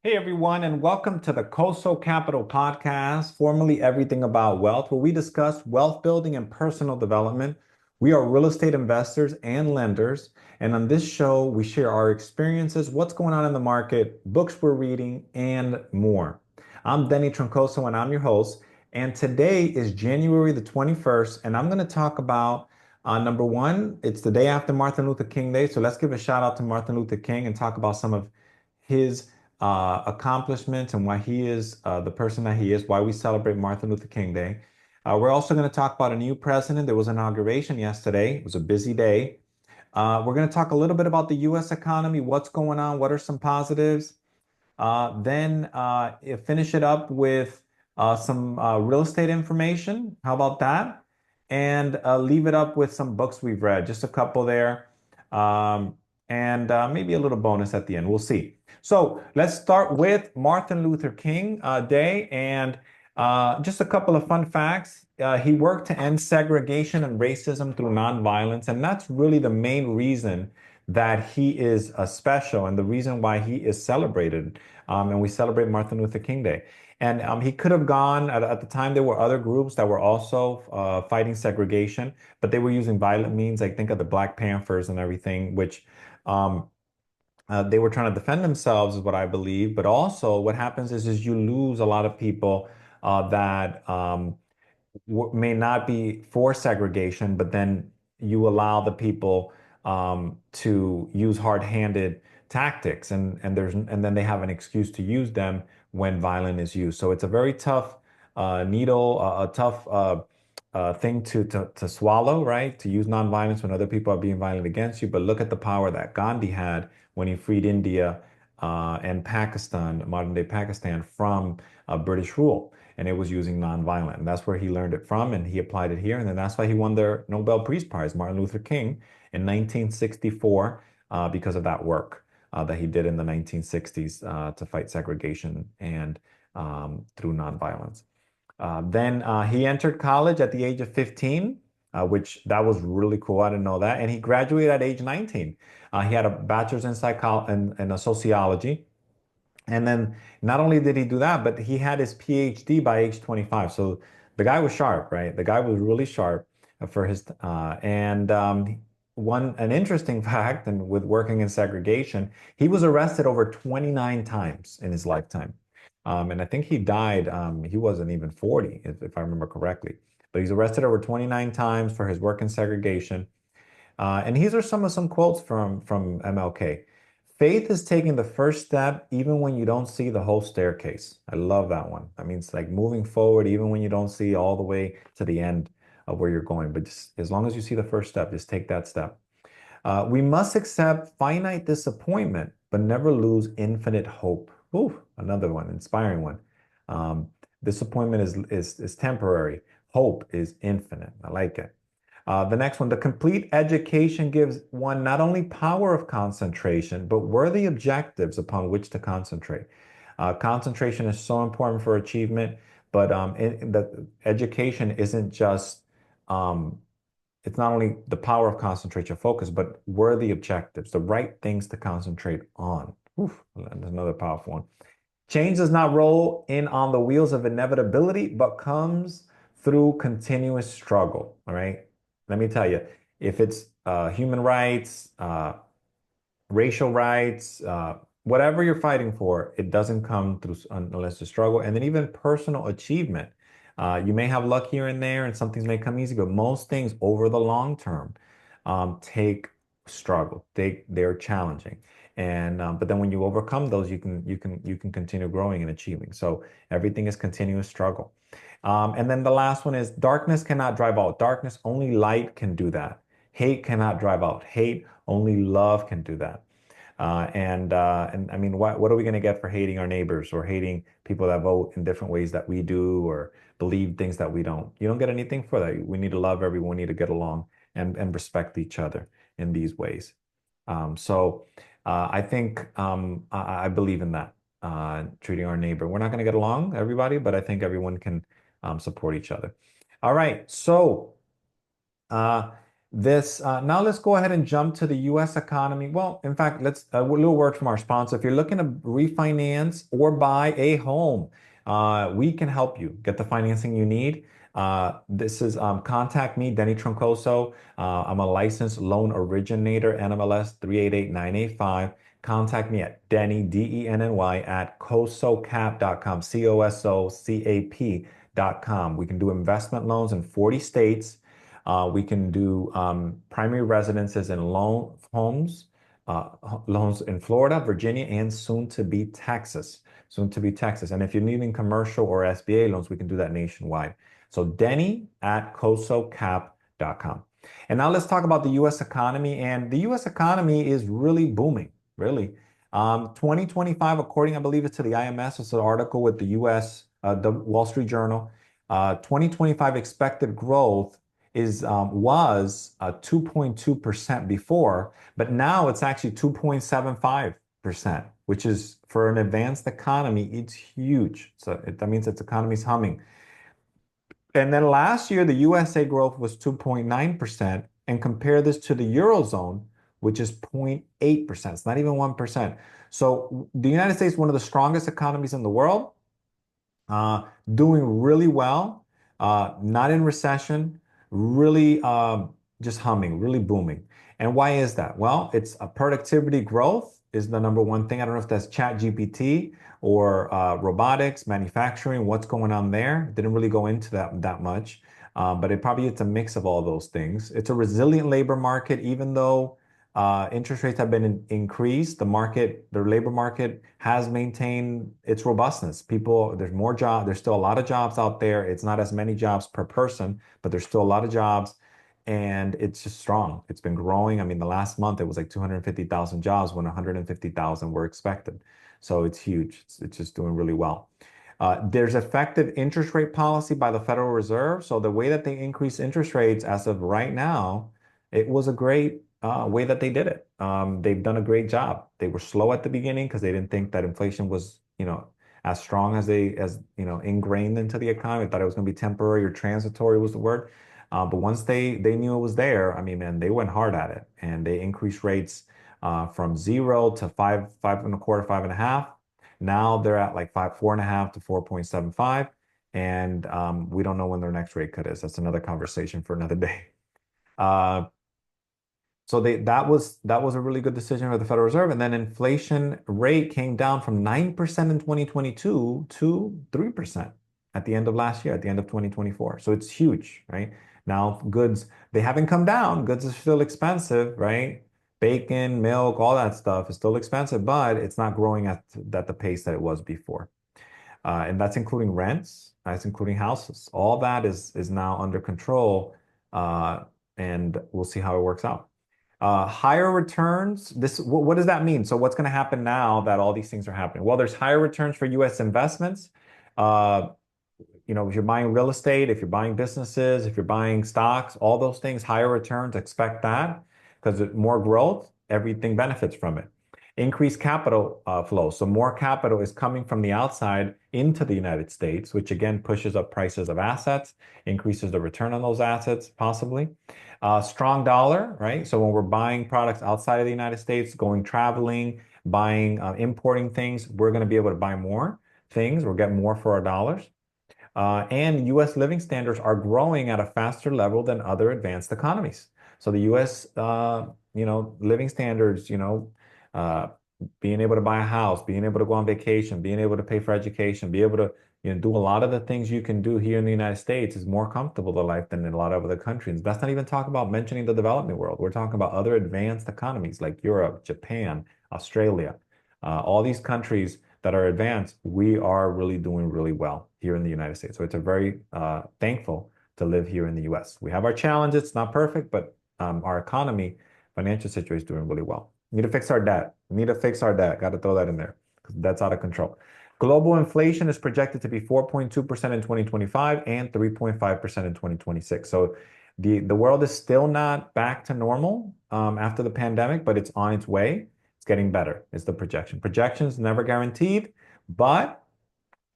Hey everyone, and welcome to the Coso Capital Podcast, formerly Everything About Wealth, where we discuss wealth building and personal development. We are real estate investors and lenders, and on this show, we share our experiences, what's going on in the market, books we're reading, and more. I'm Denny Troncoso, and I'm your host. And today is January the 21st, and I'm going to talk about number one, it's the day after Martin Luther King Day, so let's give a shout out to Martin Luther King and talk about some of his accomplishments and why he is the person that he is, why we celebrate Martin Luther King Day. We're also going to talk about a new president. There was an inauguration yesterday. It was a busy day. We're going to talk a little bit about the US economy, what's going on, what are some positives. Then finish it up with some real estate information. How about that? And leave it up with some books we've read, just a couple there. Um, and maybe a little bonus at the end. We'll see. So let's start with Martin Luther King Day and just a couple of fun facts. He worked to end segregation and racism through nonviolence, and that's really the main reason that he is special and the reason why he is celebrated. And we celebrate Martin Luther King Day. And he could have gone, at the time, there were other groups that were also fighting segregation, but they were using violent means. Like think of the Black Panthers and everything, which um, they were trying to defend themselves, is what I believe. But also, what happens is you lose a lot of people that may not be for segregation, but then you allow the people to use hard-handed tactics, and then they have an excuse to use them when violence is used. So it's a very tough needle, a tough thing to swallow, right? To use nonviolence when other people are being violent against you. But look at the power that Gandhi had when he freed India and Pakistan, modern day Pakistan, from British rule. And it was using nonviolent. And that's where he learned it from, and he applied it here. And then that's why he won the Nobel Peace Prize, Martin Luther King, in 1964, because of that work that he did in the 1960s to fight segregation and through nonviolence. Then he entered college at the age of 15, which that was really cool. I didn't know that. And he graduated at age 19. He had a bachelor's in psychology and sociology. And then not only did he do that, but he had his PhD by age 25. So the guy was sharp, right? The guy was really sharp for his and one an interesting fact, and with working in segregation, he was arrested over 29 times in his lifetime. And I think he died, he wasn't even 40, if I remember correctly. But he's arrested over 29 times for his work in segregation. And these are some quotes from MLK. Faith is taking the first step even when you don't see the whole staircase. I love that one. I mean, it's like moving forward even when you don't see all the way to the end of where you're going. But just as long as you see the first step, just take that step. We must accept finite disappointment, but never lose infinite hope. Ooh, another one, inspiring one. Um, Disappointment is temporary. Hope is infinite. I like it. The next one, the complete education gives one not only power of concentration, but worthy objectives upon which to concentrate. Concentration is so important for achievement, but the education isn't just, um, it's not only the power of concentration focus, but worthy objectives, the right things to concentrate on. Oof, another powerful one. Change does not roll in on the wheels of inevitability, but comes through continuous struggle. All right. Let me tell you, if it's human rights, racial rights, whatever you're fighting for, it doesn't come through unless you struggle. And then even personal achievement. You may have luck here and there, and some things may come easy, but most things over the long term take struggle. They're challenging. And but then when you overcome those, you can continue growing and achieving. So everything is continuous struggle. And then the last one is darkness cannot drive out darkness. Only light can do that. Hate cannot drive out hate. Only love can do that. And I mean, what are we going to get for hating our neighbors or hating people that vote in different ways that we do or believe things that we don't? You don't get anything for that. We need to love everyone. We need to get along and respect each other in these ways. I think I believe in that, treating our neighbor. We're not going to get along, everybody, but I think everyone can support each other. All right. So uh, This now let's go ahead and jump to the U.S. economy. Well, in fact, let's a little word from our sponsor. If you're looking to refinance or buy a home, we can help you get the financing you need. This is contact me, Denny Troncoso. I'm a licensed loan originator, NMLS 388985. Contact me at Denny, Denny, at cosocap.com, COSOCAP.com. We can do investment loans in 40 states. We can do primary residences and loans in Florida, Virginia, and soon to be Texas. Soon to be Texas. And if you're needing commercial or SBA loans, we can do that nationwide. So Denny at cosocap.com. And now let's talk about the US economy. And the US economy is really booming, really. 2025, according, I believe it's to the IMS, it's an article with the US, the Wall Street Journal. 2025 expected growth is was 2.2% before, but now it's actually 2.75%, which is for an advanced economy, it's huge. So that means its economy's humming. And then last year, the USA growth was 2.9%. And compare this to the Eurozone, which is 0.8%. It's not even 1%. So the United States is one of the strongest economies in the world, doing really well, not in recession, really just humming, really booming. And why is that? Well, it's a productivity growth is the number one thing. I don't know if that's Chat GPT or robotics, manufacturing, what's going on there. Didn't really go into that much, but it's a mix of all those things. It's a resilient labor market, even though interest rates have been increased. The labor market has maintained its robustness. There's more jobs. There's still a lot of jobs out there. It's not as many jobs per person, but there's still a lot of jobs, and it's just strong. It's been growing. I mean, the last month it was like 250,000 jobs when 150,000 were expected. So it's huge. It's just doing really well. There's effective interest rate policy by the Federal Reserve. So the way that they increase interest rates as of right now, it was a great way that they did it. They've done a great job. They were slow at the beginning because they didn't think that inflation was, as strong as ingrained into the economy. They thought it was going to be temporary or transitory was the word. But once they knew it was there, I mean, man, they went hard at it and they increased rates from 0 to 5.25, 5.5. Now they're at like 4.5 to 4.75. And we don't know when their next rate cut is. That's another conversation for another day. Uh, so that was a really good decision for the Federal Reserve. And then inflation rate came down from 9% in 2022 to 3% at the end of last year, at the end of 2024. So it's huge, right? Now goods, they haven't come down. Goods are still expensive, right? Bacon, milk, all that stuff is still expensive, but it's not growing at the pace that it was before. And that's including rents, that's including houses. All that is now under control, and we'll see how it works out. Higher returns. What does that mean? So what's going to happen now that all these things are happening? Well, there's higher returns for U.S. investments. Uh, if you're buying real estate, if you're buying businesses, if you're buying stocks, all those things, higher returns, expect that because more growth, everything benefits from it. Increased capital flow. So more capital is coming from the outside into the United States, which again pushes up prices of assets, increases the return on those assets, possibly. Strong dollar, right? So when we're buying products outside of the United States, going traveling, buying, importing things, we're going to be able to buy more things. We'll get more for our dollars. And US living standards are growing at a faster level than other advanced economies. So the US, living standards, uh, being able to buy a house, being able to go on vacation, being able to pay for education, be able to, do a lot of the things you can do here in the United States is more comfortable to life than in a lot of other countries. That's not even talk about mentioning the developing world. We're talking about other advanced economies like Europe, Japan, Australia, all these countries that are advanced, we are really doing really well here in the United States. So it's a very thankful to live here in the US. We have our challenges, it's not perfect, but our economy, financial situation is doing really well. Need to fix our debt. Need to fix our debt. Got to throw that in there because that's out of control. Global inflation is projected to be 4.2% in 2025 and 3.5% in 2026. So the world is still not back to normal after the pandemic, but it's on its way. It's getting better, is the projection. Projections never guaranteed, but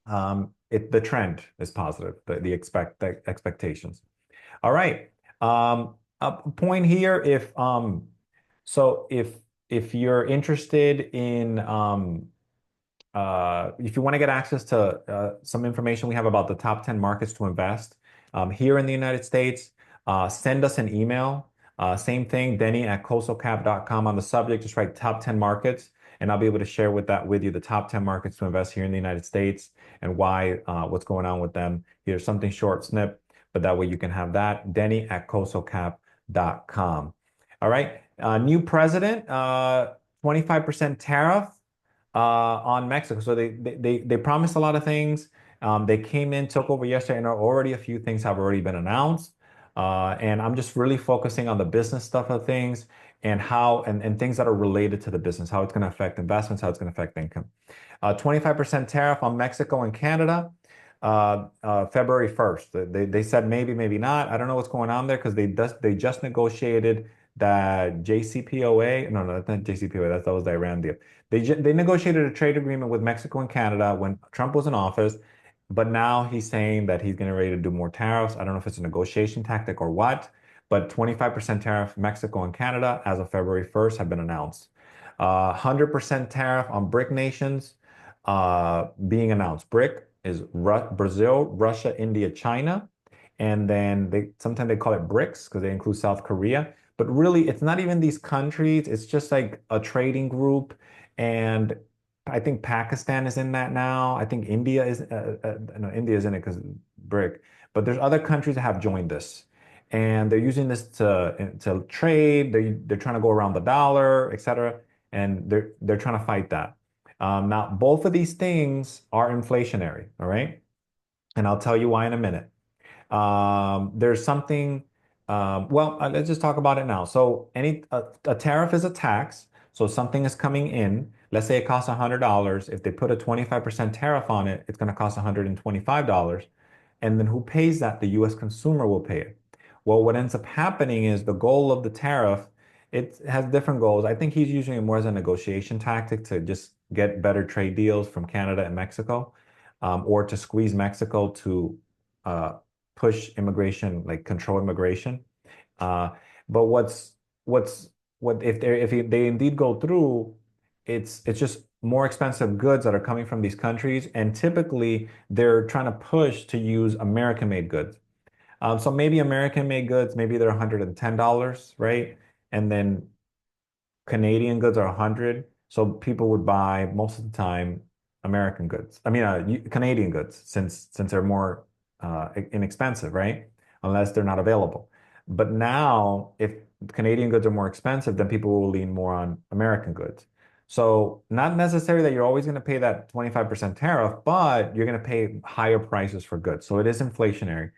the trend is positive, the expectations. All right. Point here, if you're interested in if you want to get access to some information we have about the top 10 markets to invest here in the United States, send us an email. Same thing, Denny at coastalcap.com on the subject. Just write top 10 markets, and I'll be able to share with you the top 10 markets to invest here in the United States and why, what's going on with them. Here's something short snip, but that way you can have that. Denny at coastalcap.com. All right. New president, 25% tariff on Mexico. So they promised a lot of things. They came in, took over yesterday, and already a few things have already been announced. And I'm just really focusing on the business stuff of things and and things that are related to the business, how it's going to affect investments, how it's going to affect income. 25% tariff on Mexico and Canada, February 1st. They said maybe, maybe not. I don't know what's going on there because they just negotiated that JCPOA. No, no, that's not JCPOA. That was the Iran deal. They negotiated a trade agreement with Mexico and Canada when Trump was in office, but now he's saying that he's getting ready to do more tariffs. I don't know if it's a negotiation tactic or what, but 25% tariff Mexico and Canada as of February 1st have been announced. 100% tariff on BRIC nations being announced. BRIC is Brazil, Russia, India, China, and then sometimes they call it BRICS because they include South Korea. But really, it's not even these countries. It's just like a trading group, and I think Pakistan is in that now. I think India is no, India is in it because BRIC. But there's other countries that have joined this, and they're using this to trade. They're trying to go around the dollar, et cetera, and they're trying to fight that. Now, both of these things are inflationary, all right? And I'll tell you why in a minute. There's something, let's just talk about it now. So a tariff is a tax. So something is coming in. Let's say it costs $100. If they put a 25% tariff on it, it's going to cost $125. And then who pays that? The US consumer will pay it. Well, what ends up happening is the goal of the tariff, it has different goals. I think he's using it more as a negotiation tactic to just get better trade deals from Canada and Mexico, or to squeeze Mexico to uh, push immigration, like control immigration. Uh, but what if they indeed go through, it's just more expensive goods that are coming from these countries, and typically they're trying to push to use American-made goods. So maybe American-made goods, maybe they're $110, right? And then Canadian goods are 100. So people would buy most of the time American goods. I mean, Canadian goods since they're more inexpensive, right? Unless they're not available. But now, if Canadian goods are more expensive, then people will lean more on American goods. So not necessarily that you're always going to pay that 25% tariff, but you're going to pay higher prices for goods. So it is inflationary.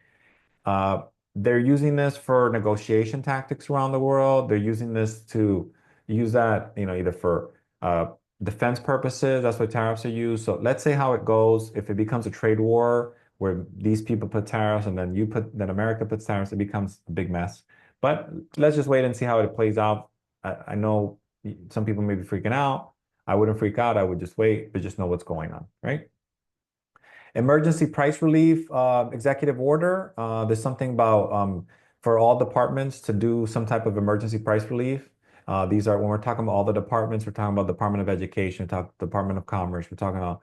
Uh, they're using this for negotiation tactics around the world. They're using this to use that, either for defense purposes. That's why tariffs are used. So let's say how it goes. If it becomes a trade war where these people put tariffs and then America puts tariffs, it becomes a big mess. But let's just wait and see how it plays out. I know some people may be freaking out. I wouldn't freak out. I would just wait, but just know what's going on, right? Emergency price relief executive order. There's something about for all departments to do some type of emergency price relief. These are when we're talking about all the departments, we're talking about Department of Education, we talk Department of Commerce, we're talking about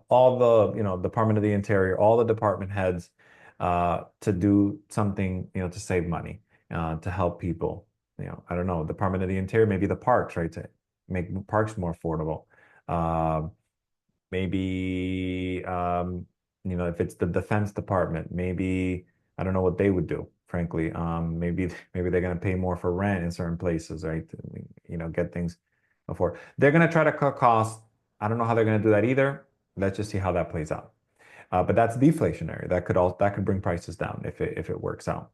all the, Department of the Interior, all the department heads to do something, to save money, to help people. I don't know, Department of the Interior, maybe the parks, right, to make parks more affordable. Maybe if it's the Defense Department, maybe I don't know what they would do, frankly. Maybe they're gonna pay more for rent in certain places, right? Get things before. They're gonna try to cut costs. I don't know how they're gonna do that either. Let's just see how that plays out. But that's deflationary. That could bring prices down if it works out.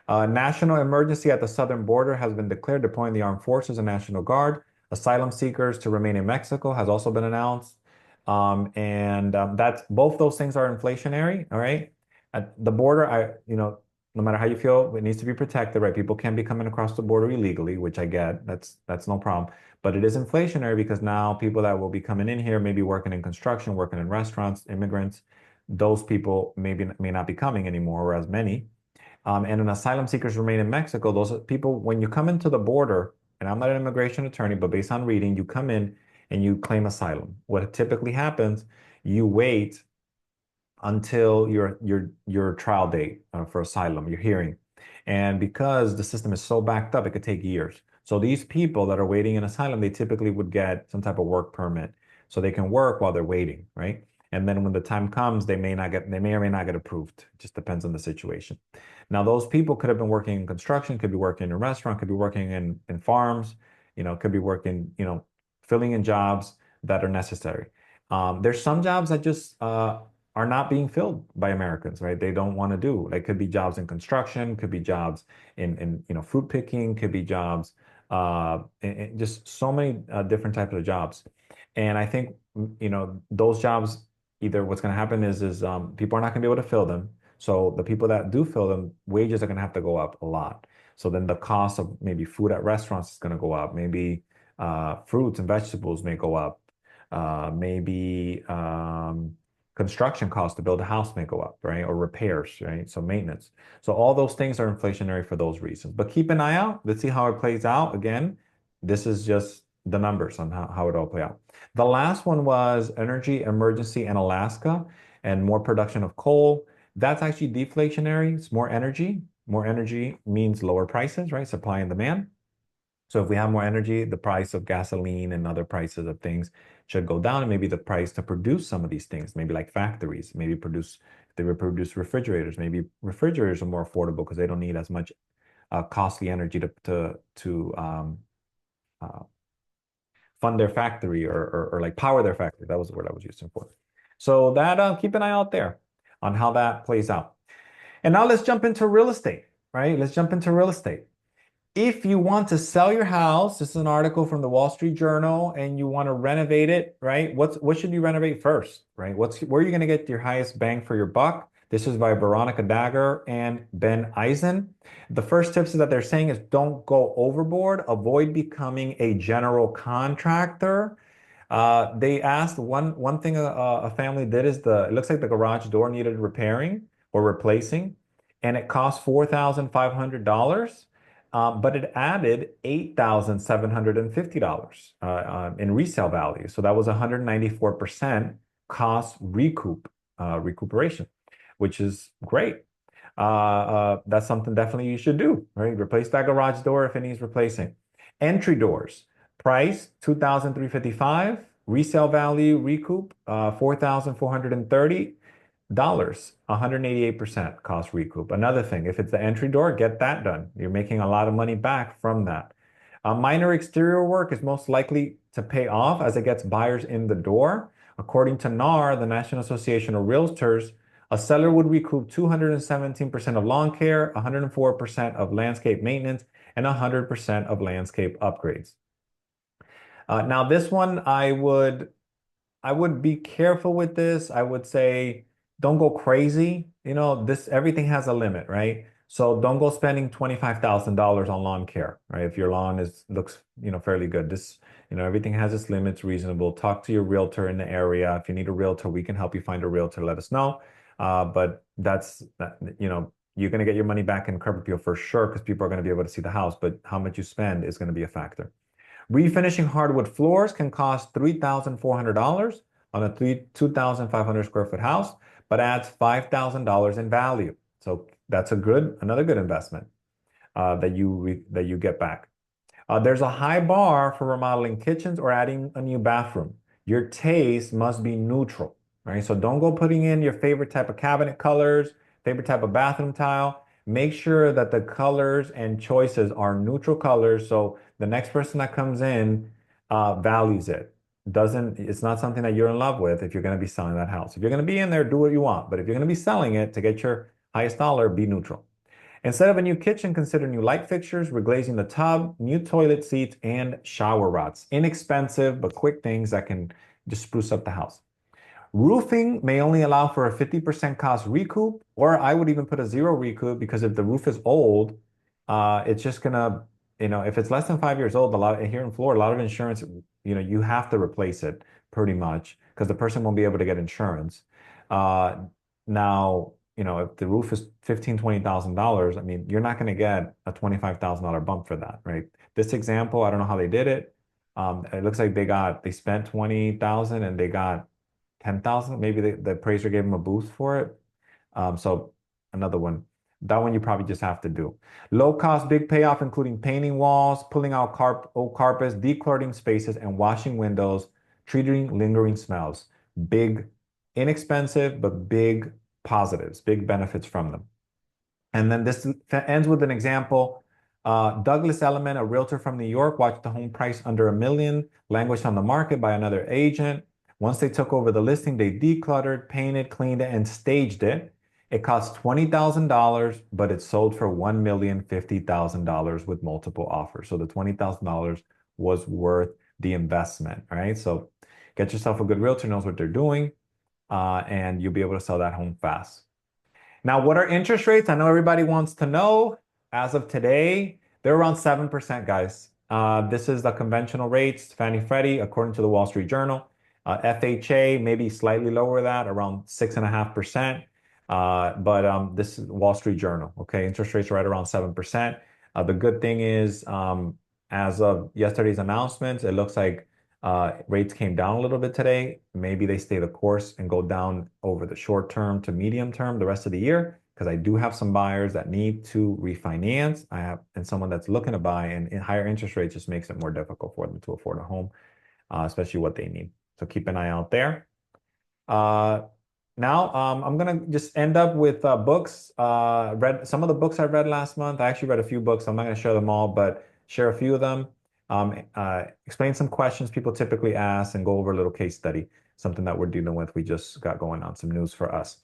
National emergency at the southern border has been declared, deploying the armed forces and National Guard. Asylum seekers to remain in Mexico has also been announced. That's both those things are inflationary, all right? At the border, no matter how you feel, it needs to be protected, right? People can be coming across the border illegally, which I get. That's no problem. But it is inflationary because now people that will be coming in here, maybe working in construction, working in restaurants, immigrants, those people may not be coming anymore, or as many. and an asylum seekers remain in Mexico, those people, when you come into the border, and I'm not an immigration attorney, but based on reading, you come in and you claim asylum. What typically happens, you wait until your trial date for asylum, your hearing. And because the system is so backed up, it could take years. So these people that are waiting in asylum, they typically would get some type of work permit so they can work while they're waiting, right? And then when the time comes, they may or may not get approved. It just depends on the situation. Now, those people could have been working in construction, could be working in a restaurant, could be working in farms, could be working, filling in jobs that are necessary. There's some jobs that just are not being filled by Americans, right? They don't want to do. Like could be jobs in construction, could be jobs in fruit picking, could be jobs in just so many different types of jobs. And I think those jobs either what's going to happen is people are not going to be able to fill them. So the people that do fill them, wages are going to have to go up a lot. So then the cost of maybe food at restaurants is going to go up. Maybe fruits and vegetables may go up. Maybe construction costs to build a house may go up, right? Or repairs, right? So maintenance. So all those things are inflationary for those reasons. But keep an eye out. Let's see how it plays out. Again, this is just the numbers on how it all play out. The last one was energy emergency in Alaska and more production of coal. That's actually deflationary. It's more energy. More energy means lower prices, right? Supply and demand. So if we have more energy, the price of gasoline and other prices of things should go down, and maybe the price to produce some of these things, maybe like factories, maybe they would produce refrigerators, maybe refrigerators are more affordable because they don't need as much costly energy to uh, fund their factory or like power their factory. That was the word I was using for. So that keep an eye out there on how that plays out. And now let's jump into real estate, right? Let's jump into real estate. If you want to sell your house, this is an article from the Wall Street Journal, and you want to renovate it, right? What should you renovate first, right? Where are you going to get your highest bang for your buck? This is by Veronica Dagger and Ben Eisen. The first tips that they're saying is don't go overboard, avoid becoming a general contractor. They asked one thing a family did is it looks like the garage door needed repairing or replacing, and it cost $4,500. But it added $8,750 in resale value. So that was 194% cost recuperation, which is great. That's something definitely you should do, right? Replace that garage door if it needs replacing. Entry doors, price $2,355, resale value recoup $4,430. 188% cost recoup. Another thing, if it's the entry door, get that done. You're making a lot of money back from that. Minor exterior work is most likely to pay off as it gets buyers in the door. According to NAR, the National Association of Realtors, a seller would recoup 217% of lawn care, 104% of landscape maintenance, and 100% of landscape upgrades. Now, this one, I would be careful with this. I would say don't go crazy. Everything has a limit, right? So don't go spending $25,000 on lawn care, right? If your lawn looks, fairly good. Everything has its limits, reasonable. Talk to your realtor in the area. If you need a realtor, we can help you find a realtor. Let us know. But you're going to get your money back in curb appeal for sure because people are going to be able to see the house. But how much you spend is going to be a factor. Refinishing hardwood floors can cost $3,400 on a 2,500 square foot house, but adds $5,000 in value. So that's another good investment that you get back. There's a high bar for remodeling kitchens or adding a new bathroom. Your taste must be neutral, right? So don't go putting in your favorite type of cabinet colors, favorite type of bathroom tile. Make sure that the colors and choices are neutral colors so the next person that comes in values it. It's not something that you're in love with if you're going to be selling that house. If you're going to be in there, do what you want. But if you're going to be selling it to get your highest dollar, be neutral. Instead of a new kitchen, consider new light fixtures, reglazing the tub, new toilet seats, and shower rods. Inexpensive, but quick things that can just spruce up the house. Roofing may only allow for a 50% cost recoup, or I would even put a zero recoup because if the roof is old, it's just gonna, if it's less than 5 years old, here in Florida, a lot of insurance, you have to replace it pretty much because the person won't be able to get insurance. Now, if the roof is $15,000, $20,000, I mean, you're not going to get a $25,000 bump for that, right? This example, I don't know how they did it. It looks like they spent 20,000 and they got 10,000. Maybe the appraiser gave them a boost for it. So another one. That one you probably just have to do. Low cost, big payoff, including painting walls, pulling out old carpets, decluttering spaces, and washing windows, treating lingering smells. Big, inexpensive, but big positives, big benefits from them. And then this ends with an example. Douglas Elliman, a realtor from New York, watched the home price under $1 million languish on the market by another agent. Once they took over the listing, they decluttered, painted, cleaned it, and staged it. It cost $20,000, but it sold for $1,050,000 with multiple offers. So the $20,000 was worth the investment. All right. So get yourself a good realtor, knows what they're doing, and you'll be able to sell that home fast. Now, what are interest rates? I know everybody wants to know. As of today, they're around 7%, guys. This is the conventional rates, Fannie Freddie, according to the Wall Street Journal. FHA, maybe slightly lower that, around 6.5%. But this is Wall Street Journal. Okay, interest rates are right around 7%. The good thing is, as of yesterday's announcements, it looks like rates came down a little bit today. Maybe they stay the course and go down over the short term to medium term the rest of the year, because I do have some buyers that need to refinance. And someone that's looking to buy, and higher interest rates just makes it more difficult for them to afford a home, especially what they need. So keep an eye out there. Now, I'm gonna just end up with books. Read some of the books I read last month. I actually read a few books. I'm not gonna share them all, but share a few of them. Explain some questions people typically ask, and go over a little case study, something that we're dealing with. We just got going on, some news for us.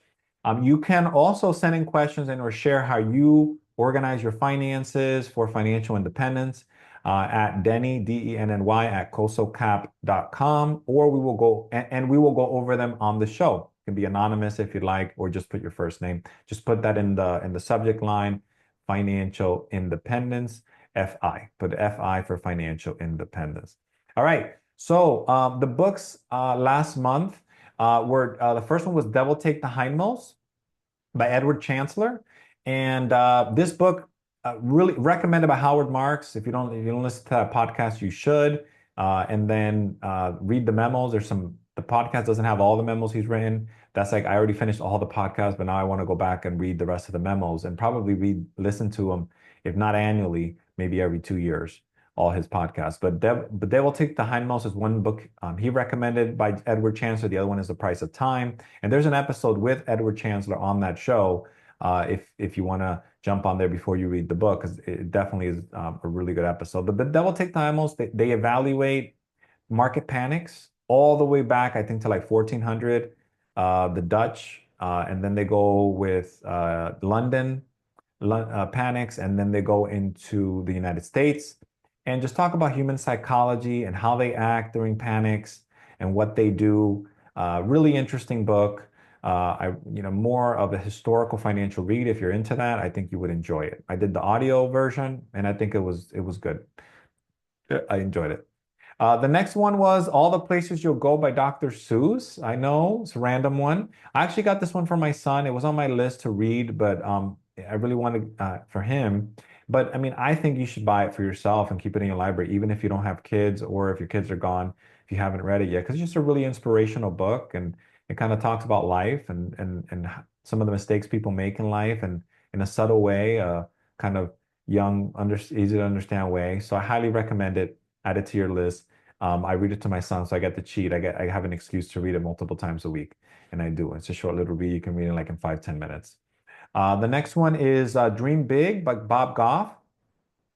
You can also send in questions and or share how you organize your finances for financial independence at Denny, Denny, at cosocap.com, or we will go and we will go over them on the show. It can be anonymous if you'd like, or just put your first name. Just put that in the subject line, financial independence, FI. Put FI for financial independence. All right. So the books last month were the first one was Devil Take the Hindmost by Edward Chancellor. And this book really recommended by Howard Marks. If you don't listen to that podcast, you should. And then read the memos. The podcast doesn't have all the memos he's written. That's like, I already finished all the podcasts, but now I want to go back and read the rest of the memos, and probably listen to them, if not annually, maybe every 2 years, all his podcasts. But They Will Take the Hindmost is one book he recommended by Edward Chancellor. The other one is The Price of Time. And there's an episode with Edward Chancellor on that show, if you want to jump on there before you read the book, because it definitely is a really good episode. But The Devil Take the Hindmost, they evaluate market panics all the way back, I think, to like 1400, the Dutch, and then they go with London panics, and then they go into the United States and just talk about human psychology and how they act during panics and what they do. Really interesting book. More of a historical financial read. If you're into that, I think you would enjoy it. I did the audio version, and I think it was good. I enjoyed it. The next one was All the Places You'll Go by Dr. Seuss. I know it's a random one. I actually got this one for my son. It was on my list to read, but I really wanted for him. But I mean, I think you should buy it for yourself and keep it in your library, even if you don't have kids, or if your kids are gone, if you haven't read it yet, because it's just a really inspirational book, and it kind of talks about life and some of the mistakes people make in life, and in a subtle way, kind of easy to understand way. So I highly recommend it. Add it to your list. I read it to my son, so I get to cheat. I have an excuse to read it multiple times a week, and I do. It's a short little read. You can read it like in 5-10 minutes. The next one is Dream Big by Bob Goff.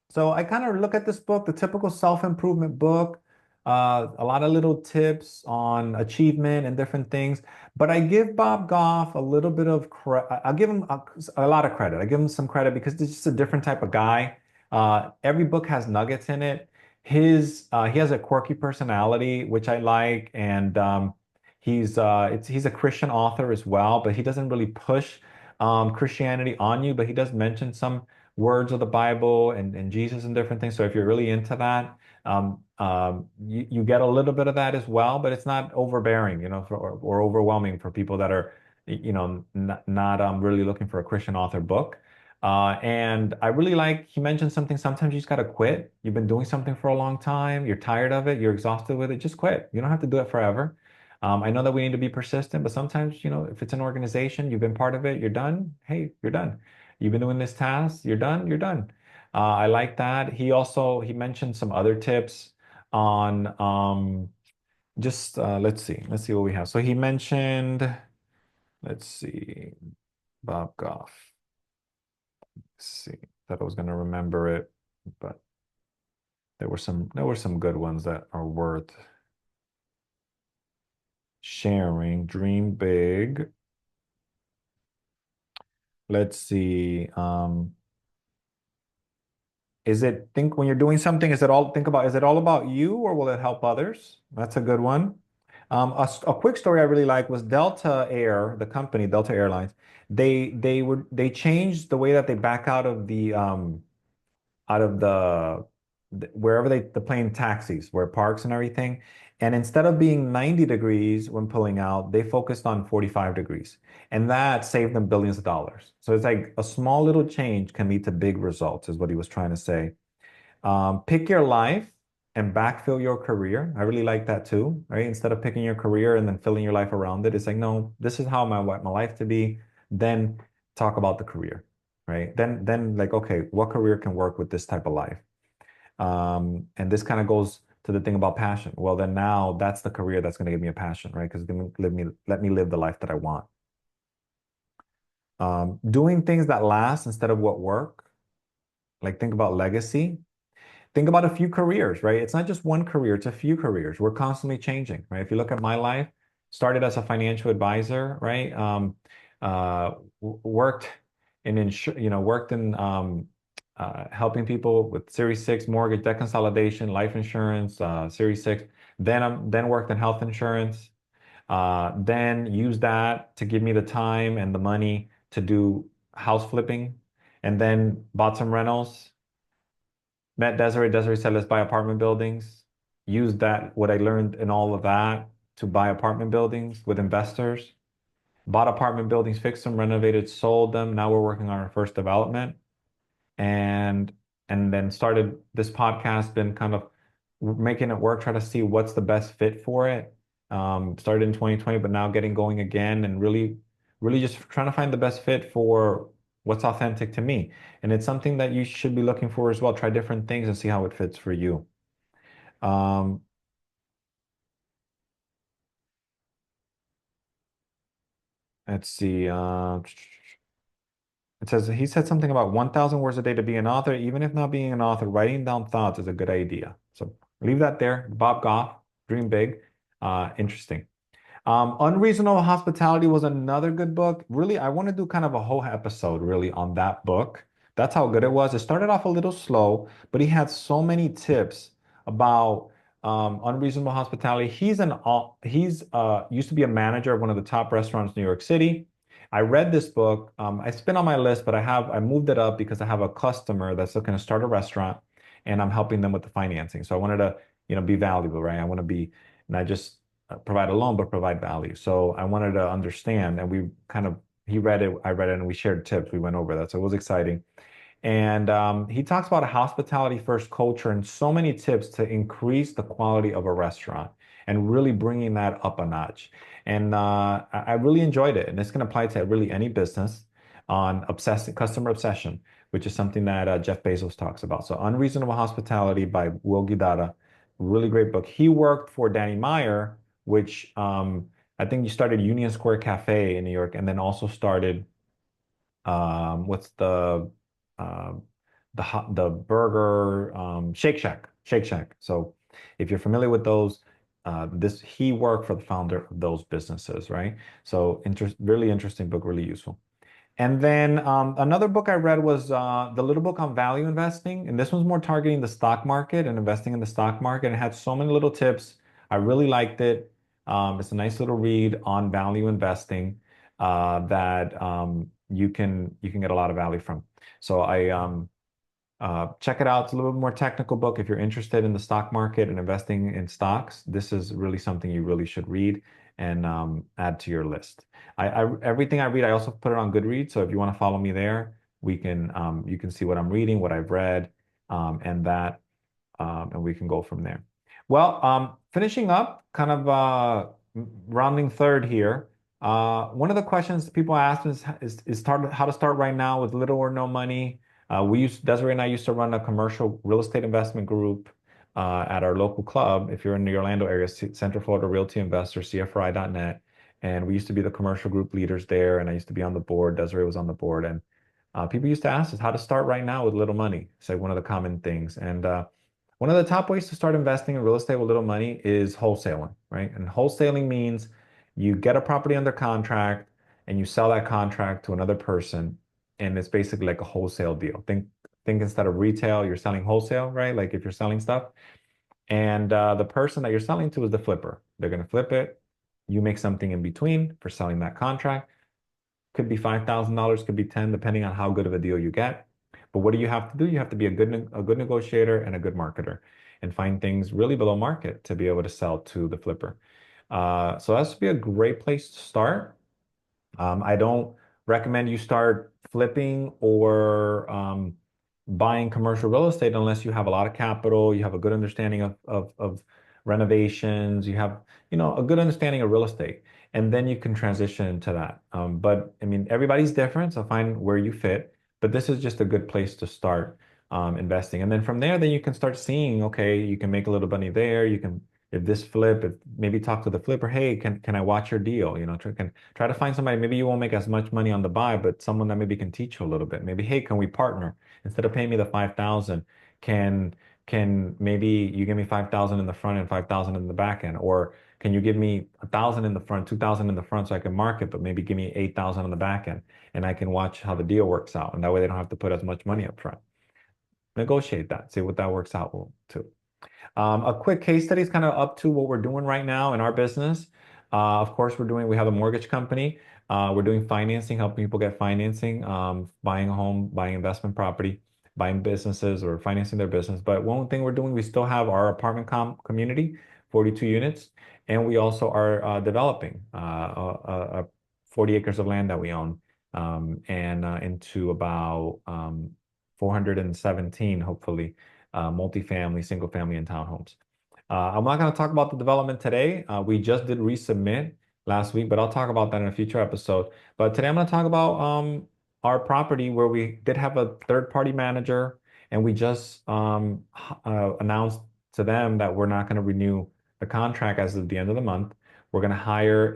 So I kind of look at this book, the typical self-improvement book, a lot of little tips on achievement and different things. But I give Bob Goff a little bit of credit. I'll give him a lot of credit. I give him some credit because he's just a different type of guy. Every book has nuggets in it. He has a quirky personality, which I like, and he's a Christian author as well, but he doesn't really push Christianity on you, but he does mention some words of the Bible and Jesus and different things. So if you're really into that, you get a little bit of that as well, but it's not overbearing, or overwhelming for people that are not really looking for a Christian author book. And I really like, he mentioned something, sometimes you just got to quit. You've been doing something for a long time, you're tired of it, you're exhausted with it, just quit. You don't have to do it forever. I know that we need to be persistent, but sometimes, if it's an organization, you've been part of it, you're done. Hey, you're done. You've been doing this task, you're done, you're done. I like that. He mentioned some other tips on just let's see what we have. So he mentioned, let's see, Bob Goff. Let's see, thought I was gonna remember it, but there were some good ones that are worth sharing. Dream big. Let's see. Is it think when you're doing something, is it all about you or will it help others? That's a good one. A quick story I really like was Delta Air, the company, Delta Airlines. They changed the way that they back out of wherever the plane taxis, where it parks and everything. And instead of being 90 degrees when pulling out, they focused on 45 degrees. And that saved them billions of dollars. So it's like a small little change can lead to big results, is what he was trying to say. Pick your life and backfill your career. I really like that too, right? Instead of picking your career and then filling your life around it, it's like, no, this is how I want my life to be. Then talk about the career, right? Then like, okay, what career can work with this type of life? And this kind of goes to the thing about passion. Well, then now that's the career that's going to give me a passion, right? Because it's going to let me live the life that I want. Doing things that last instead of what work. Like think about legacy. Think about a few careers, right? It's not just one career, it's a few careers. We're constantly changing, right? If you look at my life, started as a financial advisor, right? Worked worked in helping people with Series 6 mortgage, debt consolidation, life insurance, Series 6. Then worked in health insurance. Then used that to give me the time and the money to do house flipping, and then bought some rentals. Met Desiree. Desiree said, let's buy apartment buildings. Used what I learned in all of that to buy apartment buildings with investors. Bought apartment buildings, fixed them, renovated, sold them. Now we're working on our first development. And then started this podcast, been kind of making it work, try to see what's the best fit for it. Started in 2020, but now getting going again and really just trying to find the best fit for what's authentic to me. And it's something that you should be looking for as well. Try different things and see how it fits for you. Um, let's see. It says he said something about 1,000 words a day to be an author. Even if not being an author, writing down thoughts is a good idea. So leave that there. Bob Goff, Dream Big. Interesting. Unreasonable Hospitality was another good book. Really, I want to do kind of a whole episode really on that book. That's how good it was. It started off a little slow, but he had so many tips about unreasonable hospitality. He's used to be a manager of one of the top restaurants in New York City. I read this book. It's been on my list, but I moved it up because I have a customer that's looking to start a restaurant, and I'm helping them with the financing. So I wanted to, be valuable, right? I want to be not just provide a loan, but provide value. So I wanted to understand, and he read it, I read it, and we shared tips. We went over that, so it was exciting. And he talks about a hospitality first culture and so many tips to increase the quality of a restaurant and really bringing that up a notch. And I really enjoyed it. And this can apply to really any business on customer obsession, which is something that Jeff Bezos talks about. So Unreasonable Hospitality by Will Guidara, really great book. He worked for Danny Meyer, which I think he started Union Square Cafe in New York, and then also started what's um, the burger Shake Shack, Shake Shack. So if you're familiar with those, this he worked for the founder of those businesses, right? So really interesting book, really useful. And then another book I read was the little book on value investing, and this one's more targeting the stock market and investing in the stock market. It had so many little tips. I really liked it. It's a nice little read on value investing that you can get a lot of value from. So Check it out. It's a little bit more technical book. If you're interested in the stock market and investing in stocks, this is really something you really should read and add to your list. Everything I read, I also put it on Goodreads. So if you want to follow me there, you can see what I'm reading, what I've read, and that, and we can go from there. Well, finishing up, kind of rounding third here. One of the questions people ask is how to start right now with little or no money. Desiree and I used to run a commercial real estate investment group at our local club. If you're in the Orlando area, Central Florida Realty Investor, CFRI.net. And we used to be the commercial group leaders there. And I used to be on the board. Desiree was on the board. And people used to ask us how to start right now with little money. It's like one of the common things. And one of the top ways to start investing in real estate with little money is wholesaling, right? And wholesaling means you get a property under contract and you sell that contract to another person, and it's basically like a wholesale deal. Think instead of retail, you're selling wholesale, right? Like if you're selling stuff, and the person that you're selling to is the flipper. They're going to flip it. You make something in between for selling that contract. Could be $5,000, could be 10, depending on how good of a deal you get. But what do you have to do? You have to be a good negotiator and a good marketer, and find things really below market to be able to sell to the flipper. So that would be a great place to start. I don't recommend you start flipping or buying commercial real estate unless you have a lot of capital, you have a good understanding of renovations, you have, a good understanding of real estate, and then you can transition to that. But I mean, everybody's different, so find where you fit. But this is just a good place to start investing, and then from there, then you can start seeing, okay, you can make a little money there. You can, if this flip, if maybe talk to the flipper, hey, can I watch your deal? Try to find somebody. Maybe you won't make as much money on the buy, but someone that maybe can teach you a little bit. Maybe, hey, can we partner? Instead of paying me the 5,000, can can maybe you give me 5,000 in the front and 5,000 in the back end, or can you give me 1,000 in the front, 2,000 in the front so I can market, but maybe give me 8,000 on the back end, and I can watch how the deal works out, and that way they don't have to put as much money up front. Negotiate that, see what that works out to. A quick case study is kind of up to what we're doing right now in our business. Of course, we have a mortgage company. We're doing financing, helping people get financing, buying a home, buying investment property, buying businesses, or financing their business. But one thing we're doing, we still have our apartment community, 42 units, and we also are developing 40 acres of land that we own, and into about 417, hopefully, multifamily, single family, and townhomes. I'm not going to talk about the development today. We just did resubmit last week, but I'll talk about that in a future episode. But today I'm going to talk about our property where we did have a third-party manager, and we just announced to them that we're not going to renew the contract as of the end of the month. We're going to hire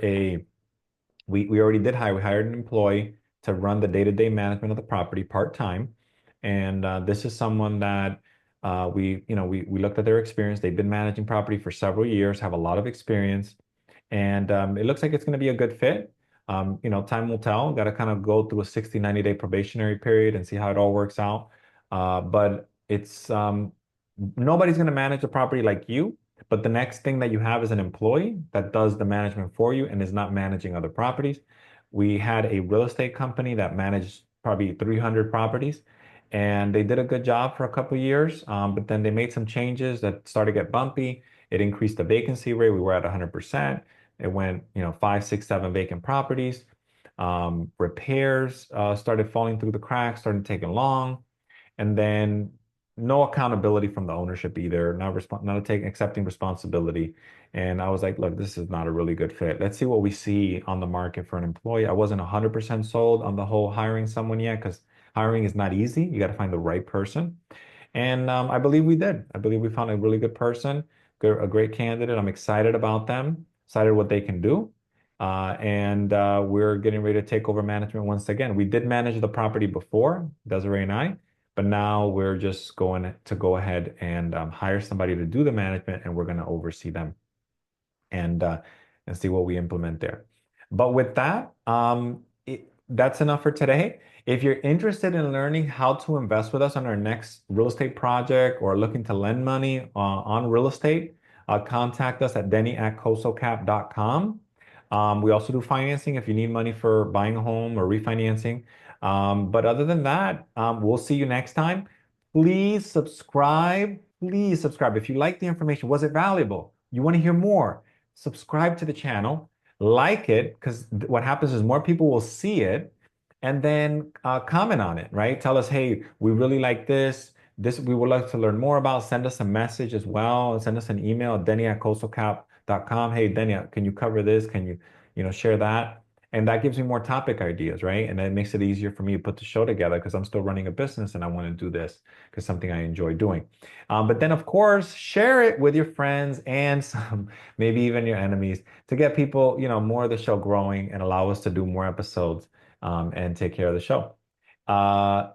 we already did hire, we hired an employee to run the day-to-day management of the property part-time. And this is someone that we looked at their experience. They've been managing property for several years, have a lot of experience, and it looks like it's going to be a good fit. Time will tell. Got to kind of go through a 60, 90-day probationary period and see how it all works out. But it's nobody's going to manage a property like you. But the next thing that you have is an employee that does the management for you and is not managing other properties. We had a real estate company that managed probably 300 properties, and they did a good job for a couple of years. But then they made some changes that started to get bumpy. It increased the vacancy rate. We were at 100%. It went, 5, 6, 7 vacant properties. Repairs started falling through the cracks, started taking long, and then no accountability from the ownership either. Not accepting responsibility. And I was like, look, this is not a really good fit. Let's see what we see on the market for an employee. I wasn't 100% sold on the whole hiring someone yet, because hiring is not easy. You got to find the right person. And I believe we did. I believe we found a really good person, a great candidate. I'm excited about them, excited what they can do. And we're getting ready to take over management once again. We did manage the property before, Desiree and I, but now we're just going to go ahead and hire somebody to do the management, and we're going to oversee them and see what we implement there. But with that, that's enough for today. If you're interested in learning how to invest with us on our next real estate project, or looking to lend money on real estate, contact us at denny@cosocap.com. We also do financing if you need money for buying a home or refinancing. But other than that, we'll see you next time. Please subscribe. Please subscribe. If you like the information, was it valuable? You want to hear more? Subscribe to the channel, like it, because what happens is more people will see it and then comment on it, right? Tell us, hey, we really like this. This we would like to learn more about. Send us a message as well. Send us an email, denny@coastalcap.com. Hey, Denny, can you cover this? Can you share that? And that gives me more topic ideas, right? And it makes it easier for me to put the show together because I'm still running a business and I want to do this because something I enjoy doing. But then, of course, share it with your friends and some, maybe even your enemies to get people, more of the show growing and allow us to do more episodes and take care of the show.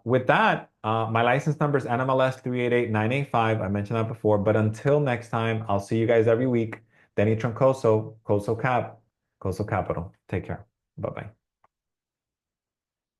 With that, my license number is NMLS 388985. I mentioned that before. But until next time, I'll see you guys every week. Denny Troncoso, Coastal Capital. Take care. Bye bye.